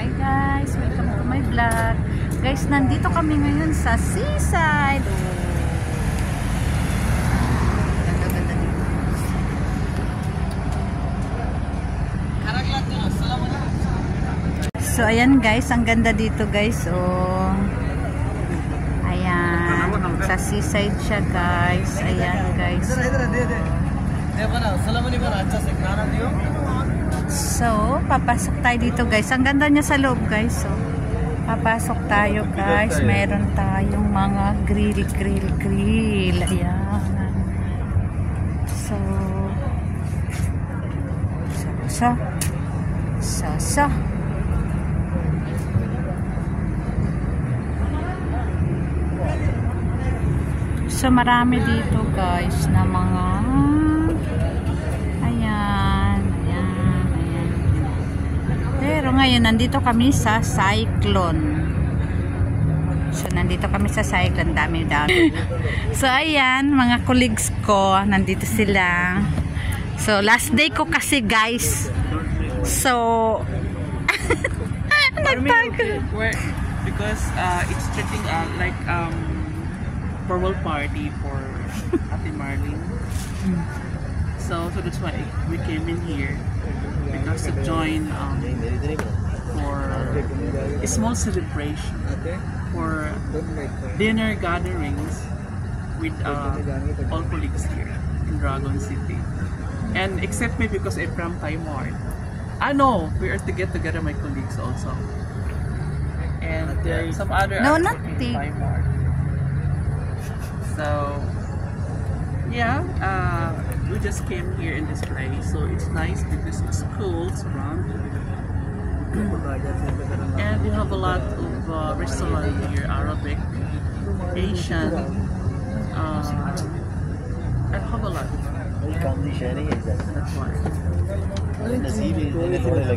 Hi guys, welcome to my vlog. Guys, nandito kami ngayon sa seaside. Ganda-ganda dito. So ayan guys, ang ganda dito guys. Oh. Ayan, sa seaside siya guys. Ayan guys. So, papasok tayo dito guys. Ang ganda niya sa loob guys. So, papasok tayo guys. Meron tayong mga grill. Ayan. So, marami dito guys na mga ayan. Pero ngayon, nandito kami sa Cyclone. So, nandito kami sa Cyclone. Dami. So, ayan, mga colleagues ko. Nandito sila. So, last day ko kasi, guys. So, because it's treating like formal party for Ate Marlene. So that's why we came in here because to join for a small celebration for dinner gatherings with all colleagues here in Dragon City. And except me because I'm from Taiwan. No, we are to get together my colleagues also. And some other not Taiwan. So yeah, we just came here in this place, so it's nice because it's cool around, and we have a lot of restaurants here, Arabic, Asian, I have a lot. That's why.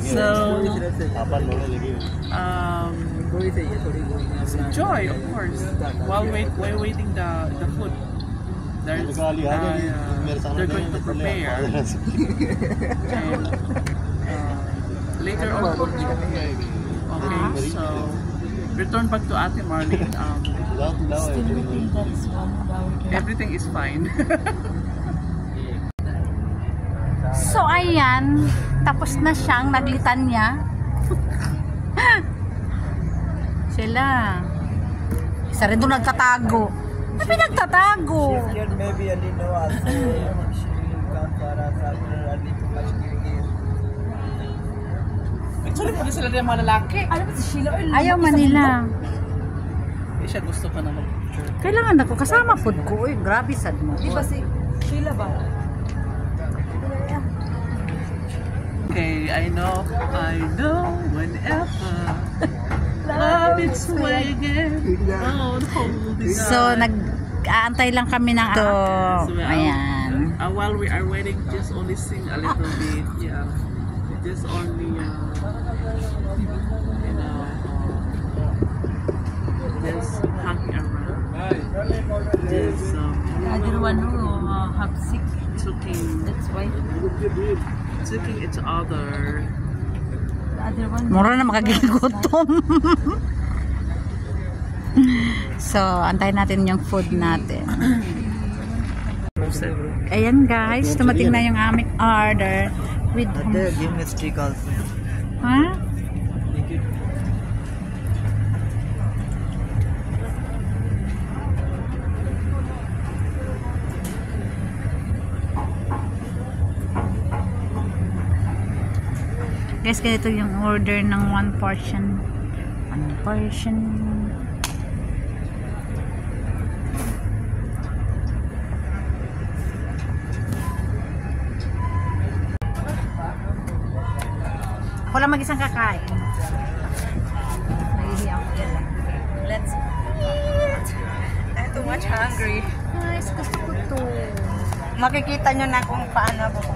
So enjoy, of course, while waiting the food. They're going to prepare. And, later on, okay, so return back to Ate Marlene. Everything is fine. So, ayan. Tapos na siyang naglitan niya. Sila. Isa rin doon nagtatago. Sabi nagtatago. Maybe I didn't know Actually, pwede sila rin mga lalaki. Ayaw man nila. Eh, siya gusto pa na mag-picture. Kailangan ako kasama food ko. Uy, grabe sad mo. Di ba si Sheila ba? Okay, I know whenever love its way again. So, nag-aantay lang kami ng ayan. While we are waiting, just only sing a little bit. Yeah. Just only, just hanging around. Just, Other one who have sick. Talking. That's why. Talking each other. The other one. Mura na makagigutom. So, antayin natin yung food natin. Ayan guys, tumating na yung aming order. With give me stick also. ha? Guys, ganito yung order ng one portion. Ako lang mag-isang kakain. Nahihiya ako dyan. Let's eat! I'm too much hungry. Guys, gusto ko to. Makikita nyo na kung paano ako